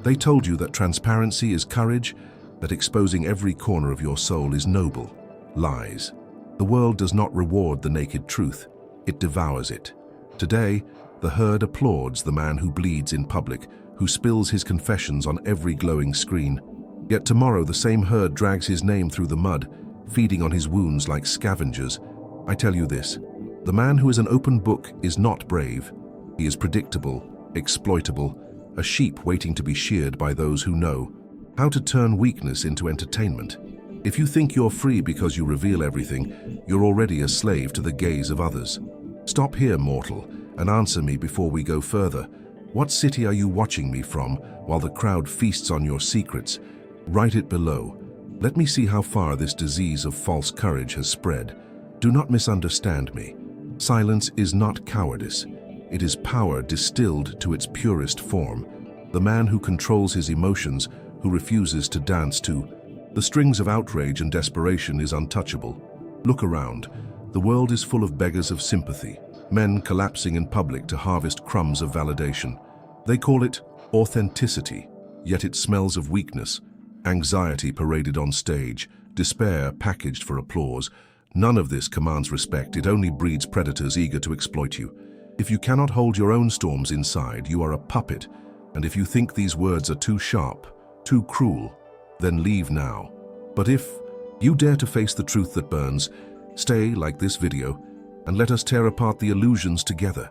They told you that transparency is courage, that exposing every corner of your soul is noble. Lies. The world does not reward the naked truth, it devours it. Today, the herd applauds the man who bleeds in public, who spills his confessions on every glowing screen. Yet tomorrow the same herd drags his name through the mud, feeding on his wounds like scavengers. I tell you this, the man who is an open book is not brave. He is predictable, exploitable, a sheep waiting to be sheared by those who know how to turn weakness into entertainment. If you think you're free because you reveal everything, you're already a slave to the gaze of others. Stop here, mortal, and answer me before we go further. What city are you watching me from while the crowd feasts on your secrets? Write it below. Let me see how far this disease of false courage has spread. Do not misunderstand me. Silence is not cowardice. It is power distilled to its purest form. The man who controls his emotions, who refuses to dance to the strings of outrage and desperation, is untouchable. Look around. The world is full of beggars of sympathy, men collapsing in public to harvest crumbs of validation. They call it authenticity, yet it smells of weakness, anxiety paraded on stage, despair packaged for applause. None of this commands respect, it only breeds predators eager to exploit you. If you cannot hold your own storms inside, you are a puppet, and if you think these words are too sharp, too cruel, then leave now. But if you dare to face the truth that burns, stay like this video, and let us tear apart the illusions together.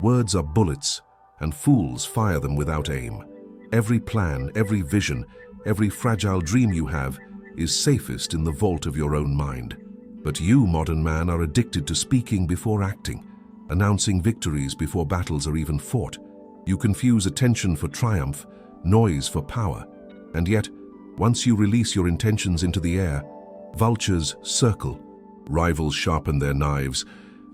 Words are bullets, and fools fire them without aim. Every plan, every vision, every fragile dream you have is safest in the vault of your own mind. But you, modern man, are addicted to speaking before acting, announcing victories before battles are even fought. You confuse attention for triumph, noise for power, and yet, once you release your intentions into the air, vultures circle, rivals sharpen their knives,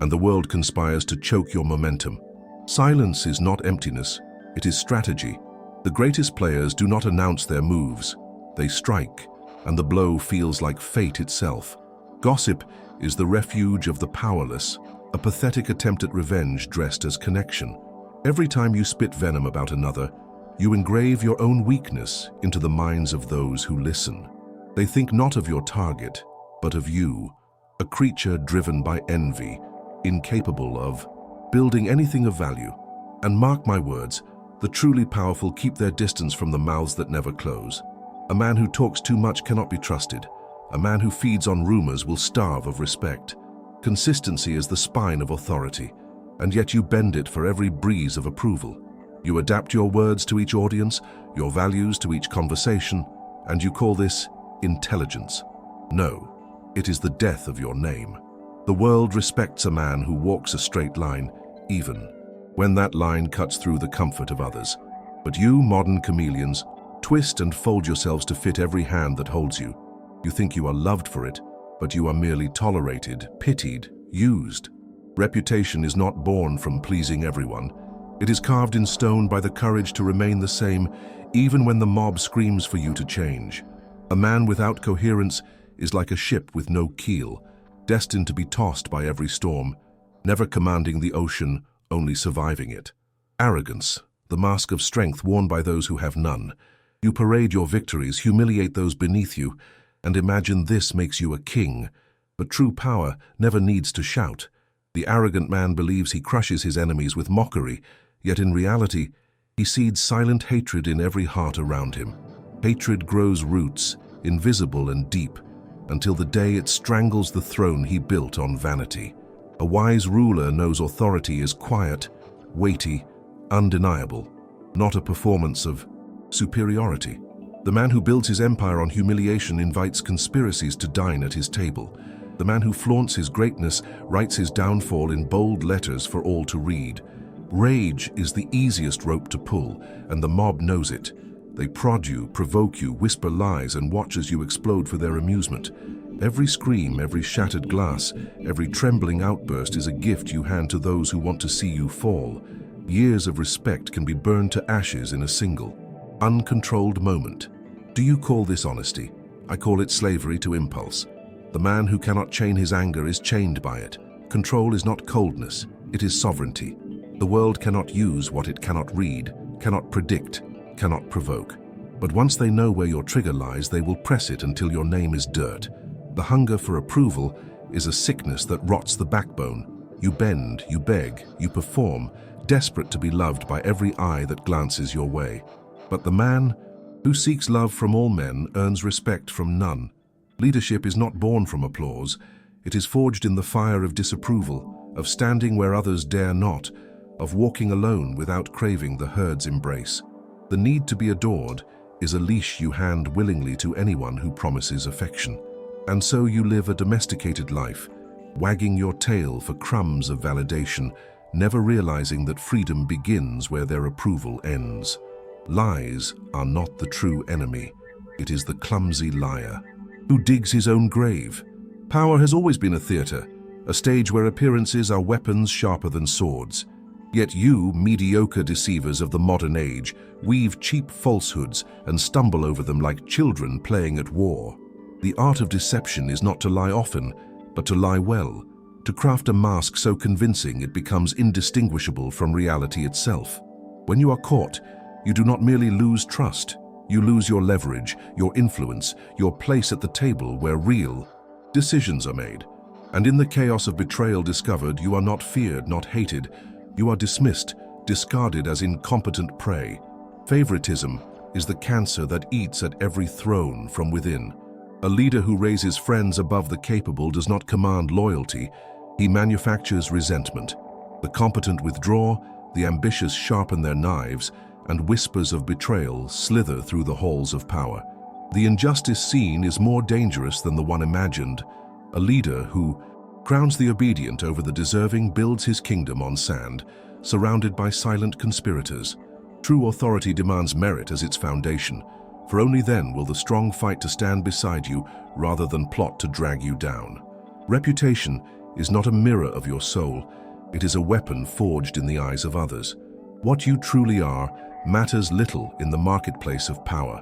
and the world conspires to choke your momentum. Silence is not emptiness, it is strategy. The greatest players do not announce their moves, they strike, and the blow feels like fate itself. Gossip is the refuge of the powerless, a pathetic attempt at revenge dressed as connection. Every time you spit venom about another, you engrave your own weakness into the minds of those who listen. They think not of your target, but of you, a creature driven by envy, incapable of building anything of value. And mark my words, the truly powerful keep their distance from the mouths that never close. A man who talks too much cannot be trusted. A man who feeds on rumors will starve of respect. Consistency is the spine of authority, and yet you bend it for every breeze of approval. You adapt your words to each audience, your values to each conversation, and you call this intelligence. No, it is the death of your name. The world respects a man who walks a straight line, even when that line cuts through the comfort of others. But you, modern chameleons, twist and fold yourselves to fit every hand that holds you. You think you are loved for it, but you are merely tolerated, pitied, used. Reputation is not born from pleasing everyone. It is carved in stone by the courage to remain the same, even when the mob screams for you to change. A man without coherence is like a ship with no keel, destined to be tossed by every storm, never commanding the ocean, only surviving it. Arrogance, the mask of strength worn by those who have none. You parade your victories, humiliate those beneath you, and imagine this makes you a king. But true power never needs to shout. The arrogant man believes he crushes his enemies with mockery, yet in reality, he seeds silent hatred in every heart around him. Hatred grows roots, invisible and deep, until the day it strangles the throne he built on vanity. A wise ruler knows authority is quiet, weighty, undeniable, not a performance of superiority. The man who builds his empire on humiliation invites conspiracies to dine at his table. The man who flaunts his greatness writes his downfall in bold letters for all to read. Rage is the easiest rope to pull, and the mob knows it. They prod you, provoke you, whisper lies, and watch as you explode for their amusement. Every scream, every shattered glass, every trembling outburst is a gift you hand to those who want to see you fall. Years of respect can be burned to ashes in a single, uncontrolled moment. Do you call this honesty? I call it slavery to impulse. The man who cannot chain his anger is chained by it. Control is not coldness, it is sovereignty. The world cannot use what it cannot read, cannot predict, cannot provoke. But once they know where your trigger lies, they will press it until your name is dirt. The hunger for approval is a sickness that rots the backbone. You bend, you beg, you perform, desperate to be loved by every eye that glances your way. But the man who seeks love from all men earns respect from none. Leadership is not born from applause. It is forged in the fire of disapproval, of standing where others dare not, of walking alone without craving the herd's embrace. The need to be adored is a leash you hand willingly to anyone who promises affection. And so you live a domesticated life, wagging your tail for crumbs of validation, never realizing that freedom begins where their approval ends. Lies are not the true enemy. It is the clumsy liar who digs his own grave. Power has always been a theater, a stage where appearances are weapons sharper than swords. Yet you, mediocre deceivers of the modern age, weave cheap falsehoods and stumble over them like children playing at war. The art of deception is not to lie often, but to lie well, to craft a mask so convincing it becomes indistinguishable from reality itself. When you are caught, you do not merely lose trust, you lose your leverage, your influence, your place at the table where real decisions are made. And in the chaos of betrayal discovered, you are not feared, not hated. You are dismissed, discarded as incompetent prey. Favoritism is the cancer that eats at every throne from within. A leader who raises friends above the capable does not command loyalty. He manufactures resentment. The competent withdraw, the ambitious sharpen their knives, and whispers of betrayal slither through the halls of power. The injustice seen is more dangerous than the one imagined. A leader who crowns the obedient over the deserving builds his kingdom on sand, surrounded by silent conspirators. True authority demands merit as its foundation, for only then will the strong fight to stand beside you rather than plot to drag you down. Reputation is not a mirror of your soul. It is a weapon forged in the eyes of others. What you truly are matters little in the marketplace of power.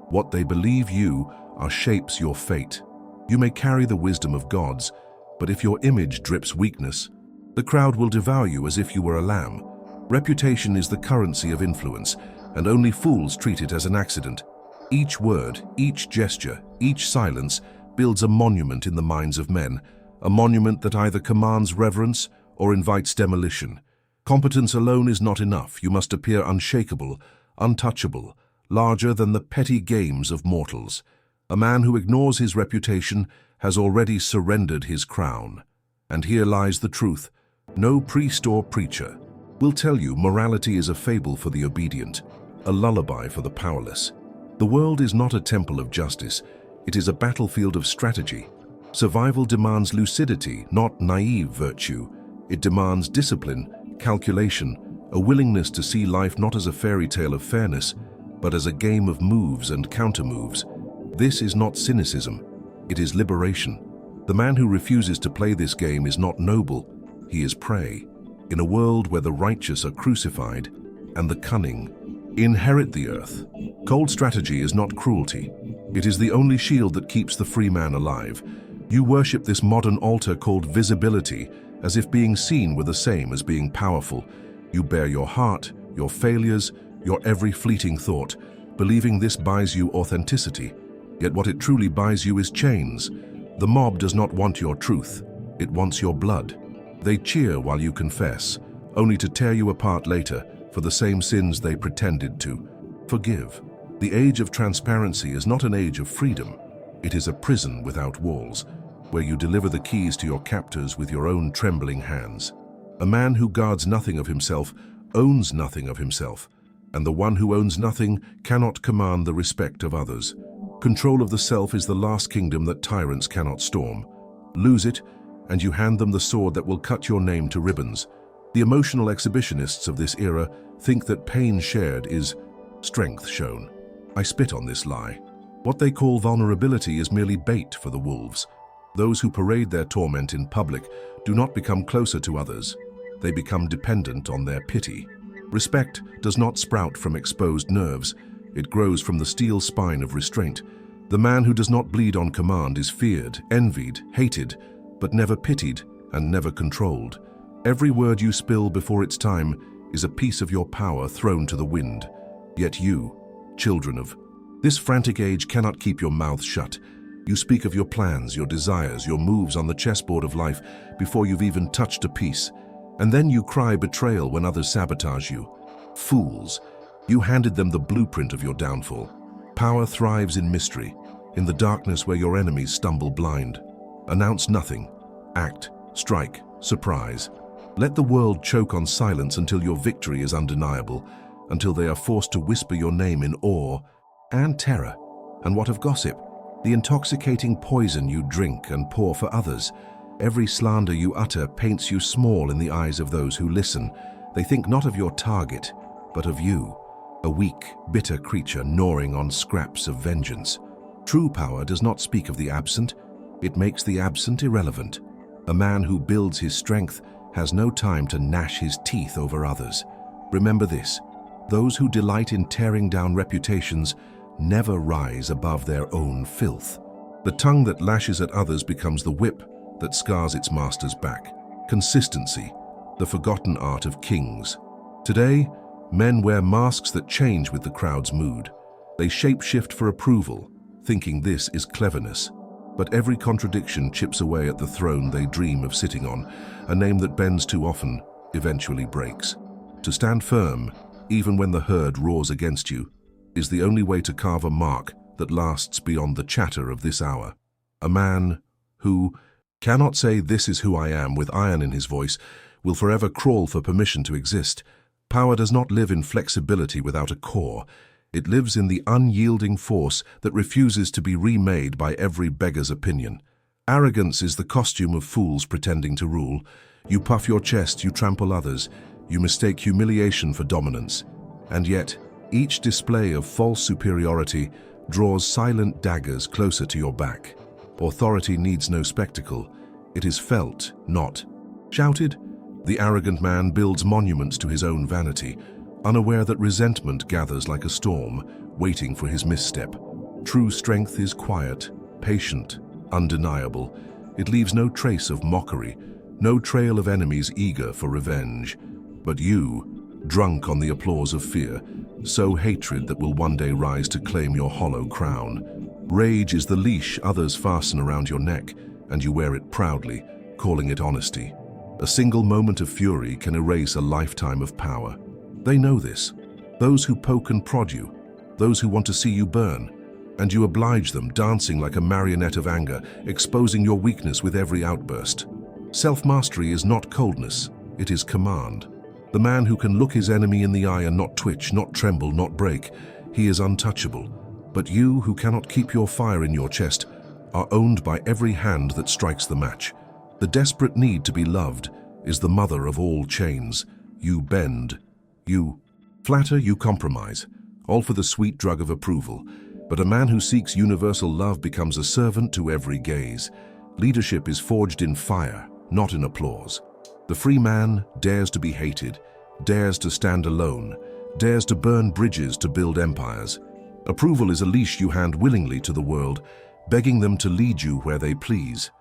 What they believe you are shapes your fate. You may carry the wisdom of gods, but if your image drips weakness, the crowd will devour you as if you were a lamb. Reputation is the currency of influence, and only fools treat it as an accident. Each word, each gesture, each silence builds a monument in the minds of men, a monument that either commands reverence or invites demolition. Competence alone is not enough. You must appear unshakable, untouchable, larger than the petty games of mortals. A man who ignores his reputation has already surrendered his crown. And here lies the truth. No priest or preacher will tell you morality is a fable for the obedient, a lullaby for the powerless. The world is not a temple of justice. It is a battlefield of strategy. Survival demands lucidity, not naive virtue. It demands discipline, calculation, a willingness to see life not as a fairy tale of fairness, but as a game of moves and counter-moves. This is not cynicism, it is liberation. The man who refuses to play this game is not noble, he is prey. In a world where the righteous are crucified and the cunning inherit the earth, cold strategy is not cruelty. It is the only shield that keeps the free man alive. You worship this modern altar called visibility, as if being seen were the same as being powerful. You bear your heart, your failures, your every fleeting thought, believing this buys you authenticity. Yet what it truly buys you is chains. The mob does not want your truth, it wants your blood. They cheer while you confess, only to tear you apart later for the same sins they pretended to forgive. The age of transparency is not an age of freedom. It is a prison without walls, where you deliver the keys to your captors with your own trembling hands. A man who guards nothing of himself owns nothing of himself, and the one who owns nothing cannot command the respect of others. Control of the self is the last kingdom that tyrants cannot storm. Lose it, and you hand them the sword that will cut your name to ribbons. The emotional exhibitionists of this era think that pain shared is strength shown. I spit on this lie. What they call vulnerability is merely bait for the wolves. Those who parade their torment in public do not become closer to others. They become dependent on their pity. Respect does not sprout from exposed nerves. It grows from the steel spine of restraint. The man who does not bleed on command is feared, envied, hated, but never pitied and never controlled. Every word you spill before its time is a piece of your power thrown to the wind. Yet you, children of This frantic age cannot keep your mouth shut. You speak of your plans, your desires, your moves on the chessboard of life before you've even touched a piece. And then you cry betrayal when others sabotage you. Fools, you handed them the blueprint of your downfall. Power thrives in mystery, in the darkness where your enemies stumble blind. Announce nothing. Act, strike, surprise. Let the world choke on silence until your victory is undeniable, until they are forced to whisper your name in awe and terror. And what of gossip? The intoxicating poison you drink and pour for others. Every slander you utter paints you small in the eyes of those who listen. They think not of your target, but of you, a weak, bitter creature gnawing on scraps of vengeance. True power does not speak of the absent. It makes the absent irrelevant. A man who builds his strength has no time to gnash his teeth over others. Remember this: those who delight in tearing down reputations never rise above their own filth. The tongue that lashes at others becomes the whip that scars its master's back. Consistency, the forgotten art of kings. Today, men wear masks that change with the crowd's mood. They shape-shift for approval, thinking this is cleverness. But every contradiction chips away at the throne they dream of sitting on. A name that bends too often eventually breaks. To stand firm, even when the herd roars against you, is the only way to carve a mark that lasts beyond the chatter of this hour. A man who cannot say "this is who I am" with iron in his voice will forever crawl for permission to exist. Power does not live in flexibility without a core. It lives in the unyielding force that refuses to be remade by every beggar's opinion. Arrogance is the costume of fools pretending to rule. You puff your chest, you trample others, you mistake humiliation for dominance. And yet, each display of false superiority draws silent daggers closer to your back. Authority needs no spectacle. It is felt, not shouted. The arrogant man builds monuments to his own vanity, unaware that resentment gathers like a storm, waiting for his misstep. True strength is quiet, patient, undeniable. It leaves no trace of mockery, no trail of enemies eager for revenge. But you, drunk on the applause of fear, sow hatred that will one day rise to claim your hollow crown. Rage is the leash others fasten around your neck, and you wear it proudly, calling it honesty. A single moment of fury can erase a lifetime of power. They know this. Those who poke and prod you, those who want to see you burn, and you oblige them, dancing like a marionette of anger, exposing your weakness with every outburst. Self-mastery is not coldness, it is command. The man who can look his enemy in the eye and not twitch, not tremble, not break, he is untouchable. But you, who cannot keep your fire in your chest, are owned by every hand that strikes the match. The desperate need to be loved is the mother of all chains. You bend, you flatter, you compromise, all for the sweet drug of approval. But a man who seeks universal love becomes a servant to every gaze. Leadership is forged in fire, not in applause. The free man dares to be hated, dares to stand alone, dares to burn bridges to build empires. Approval is a leash you hand willingly to the world, begging them to lead you where they please.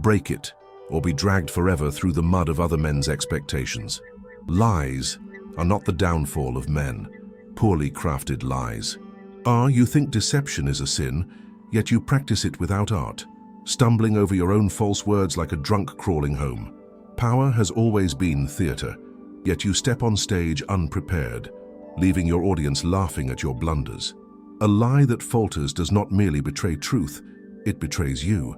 Break it, or be dragged forever through the mud of other men's expectations. Lies are not the downfall of men, poorly crafted lies. You think deception is a sin, yet you practice it without art, stumbling over your own false words like a drunk crawling home. Power has always been theater, yet you step on stage unprepared, leaving your audience laughing at your blunders. A lie that falters does not merely betray truth, it betrays you.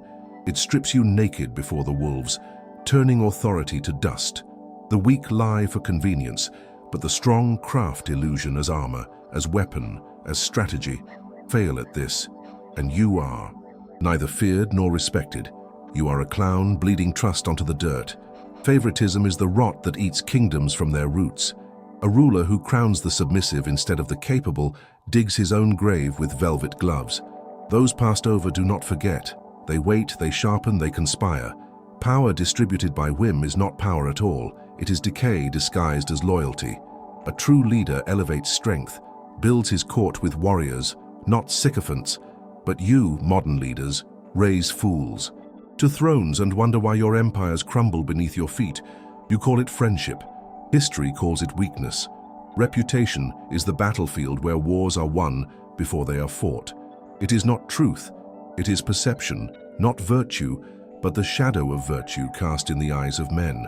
It strips you naked before the wolves, turning authority to dust. The weak lie for convenience, but the strong craft illusion as armor, as weapon, as strategy. Fail at this, and you are neither feared nor respected. You are a clown bleeding trust onto the dirt. Favoritism is the rot that eats kingdoms from their roots. A ruler who crowns the submissive instead of the capable digs his own grave with velvet gloves. Those passed over do not forget. They wait, they sharpen, they conspire. Power distributed by whim is not power at all. It is decay disguised as loyalty. A true leader elevates strength, builds his court with warriors, not sycophants. But you, modern leaders, raise fools to thrones and wonder why your empires crumble beneath your feet. You call it friendship. History calls it weakness. Reputation is the battlefield where wars are won before they are fought. It is not truth, it is perception, not virtue, but the shadow of virtue cast in the eyes of men.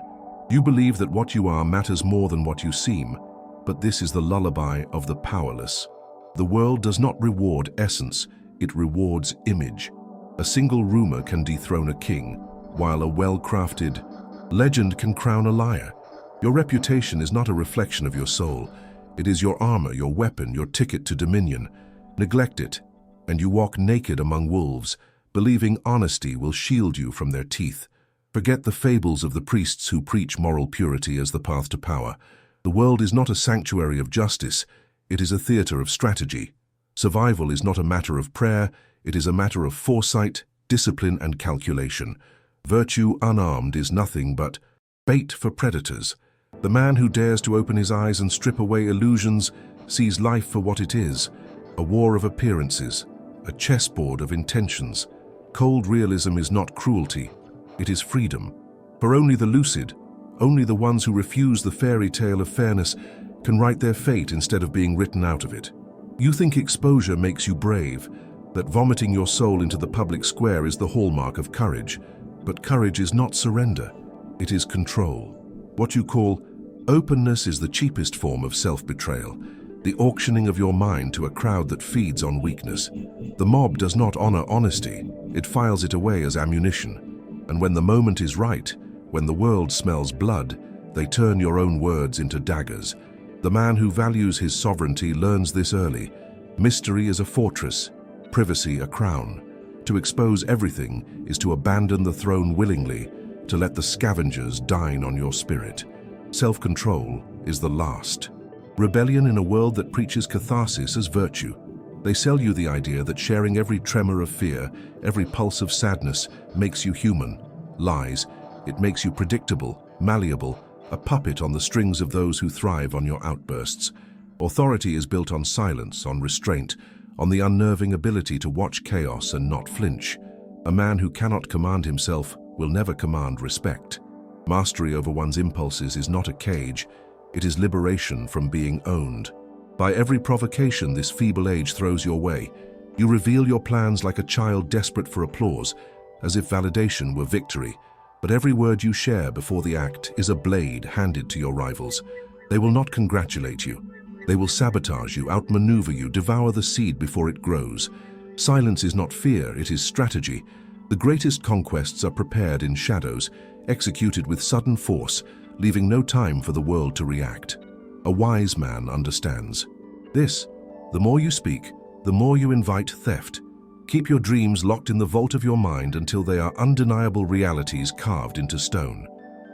You believe that what you are matters more than what you seem, but this is the lullaby of the powerless. The world does not reward essence, it rewards image. A single rumor can dethrone a king, while a well-crafted legend can crown a liar. Your reputation is not a reflection of your soul. It is your armor, your weapon, your ticket to dominion. Neglect it, and you walk naked among wolves, believing honesty will shield you from their teeth. Forget the fables of the priests who preach moral purity as the path to power. The world is not a sanctuary of justice, it is a theater of strategy. Survival is not a matter of prayer, it is a matter of foresight, discipline, and calculation. Virtue unarmed is nothing but bait for predators. The man who dares to open his eyes and strip away illusions sees life for what it is, a war of appearances, a chessboard of intentions. Cold realism is not cruelty, it is freedom. For only the lucid, only the ones who refuse the fairy tale of fairness can write their fate instead of being written out of it. You think exposure makes you brave, that vomiting your soul into the public square is the hallmark of courage. But courage is not surrender, it is control. What you call openness is the cheapest form of self-betrayal, the auctioning of your mind to a crowd that feeds on weakness. The mob does not honor honesty, it files it away as ammunition. And when the moment is right, when the world smells blood, they turn your own words into daggers. The man who values his sovereignty learns this early. Mystery is a fortress, privacy a crown. To expose everything is to abandon the throne willingly, to let the scavengers dine on your spirit. Self-control is the last. Rebellion in a world that preaches catharsis as virtue. They sell you the idea that sharing every tremor of fear, every pulse of sadness, makes you human. Lies. It makes you predictable, malleable, a puppet on the strings of those who thrive on your outbursts. Authority is built on silence, on restraint, on the unnerving ability to watch chaos and not flinch. A man who cannot command himself will never command respect. Mastery over one's impulses is not a cage, it is liberation from being owned. By every provocation this feeble age throws your way, you reveal your plans like a child desperate for applause, as if validation were victory. But every word you share before the act is a blade handed to your rivals. They will not congratulate you. They will sabotage you, outmaneuver you, devour the seed before it grows. Silence is not fear, it is strategy. The greatest conquests are prepared in shadows, executed with sudden force, leaving no time for the world to react. A wise man understands this. The more you speak, the more you invite theft. Keep your dreams locked in the vault of your mind until they are undeniable realities carved into stone.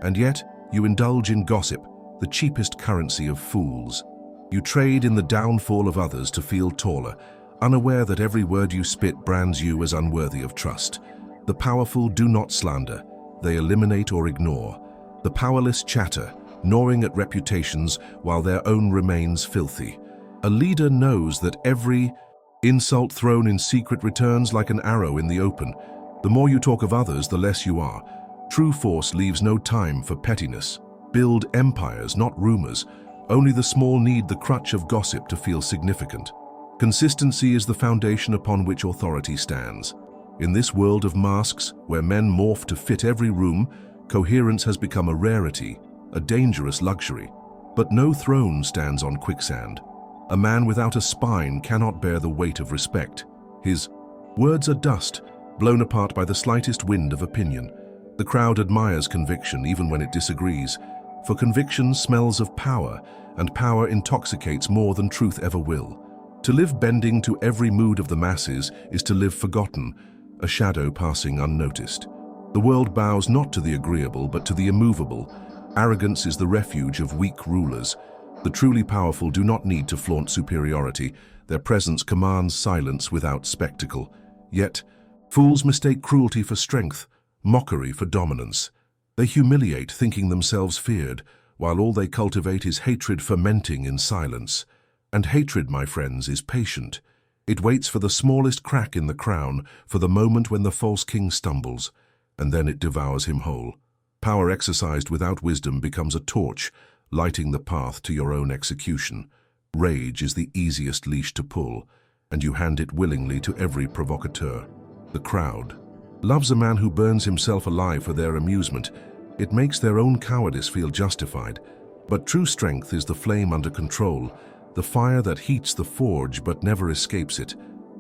And yet, you indulge in gossip, the cheapest currency of fools. You trade in the downfall of others to feel taller, unaware that every word you spit brands you as unworthy of trust. The powerful do not slander, they eliminate or ignore. The powerless chatter, gnawing at reputations while their own remains filthy. A leader knows that every insult thrown in secret returns like an arrow in the open. The more you talk of others, the less you are. True force leaves no time for pettiness. Build empires, not rumors. Only the small need the crutch of gossip to feel significant. Consistency is the foundation upon which authority stands. In this world of masks, where men morph to fit every room, coherence has become a rarity, a dangerous luxury. But no throne stands on quicksand. A man without a spine cannot bear the weight of respect. His words are dust, blown apart by the slightest wind of opinion. The crowd admires conviction even when it disagrees, for conviction smells of power, and power intoxicates more than truth ever will. To live bending to every mood of the masses is to live forgotten, a shadow passing unnoticed. The world bows not to the agreeable but to the immovable. Arrogance is the refuge of weak rulers. The truly powerful do not need to flaunt superiority. Their presence commands silence without spectacle. Yet, fools mistake cruelty for strength, mockery for dominance. They humiliate, thinking themselves feared, while all they cultivate is hatred fermenting in silence. And hatred, my friends, is patient. It waits for the smallest crack in the crown, for the moment when the false king stumbles, and then it devours him whole. Power exercised without wisdom becomes a torch, lighting the path to your own execution. Rage is the easiest leash to pull. and you hand it willingly to every provocateur. The crowd loves a man who burns himself alive for their amusement. It makes their own cowardice feel justified. But true strength is the flame under control, the fire that heats the forge but never escapes it.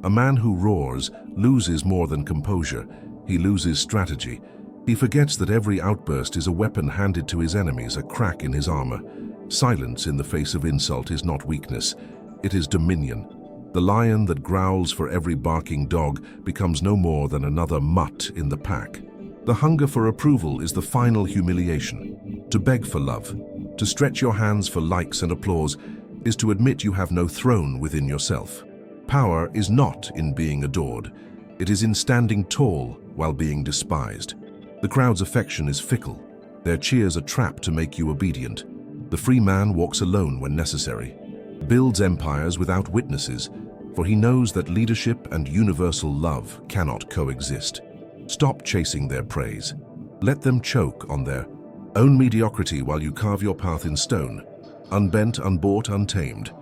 A man who roars loses more than composure. He loses strategy. He forgets that every outburst is a weapon handed to his enemies, a crack in his armor. Silence in the face of insult is not weakness. It is dominion. The lion that growls for every barking dog becomes no more than another mutt in the pack. The hunger for approval is the final humiliation. To beg for love, to stretch your hands for likes and applause, is to admit you have no throne within yourself. Power is not in being adored. It is in standing tall while being despised. The crowd's affection is fickle. Their cheers a trap to make you obedient. The free man walks alone when necessary, builds empires without witnesses, for he knows that leadership and universal love cannot coexist. Stop chasing their praise. Let them choke on their own mediocrity while you carve your path in stone, unbent, unbought, untamed.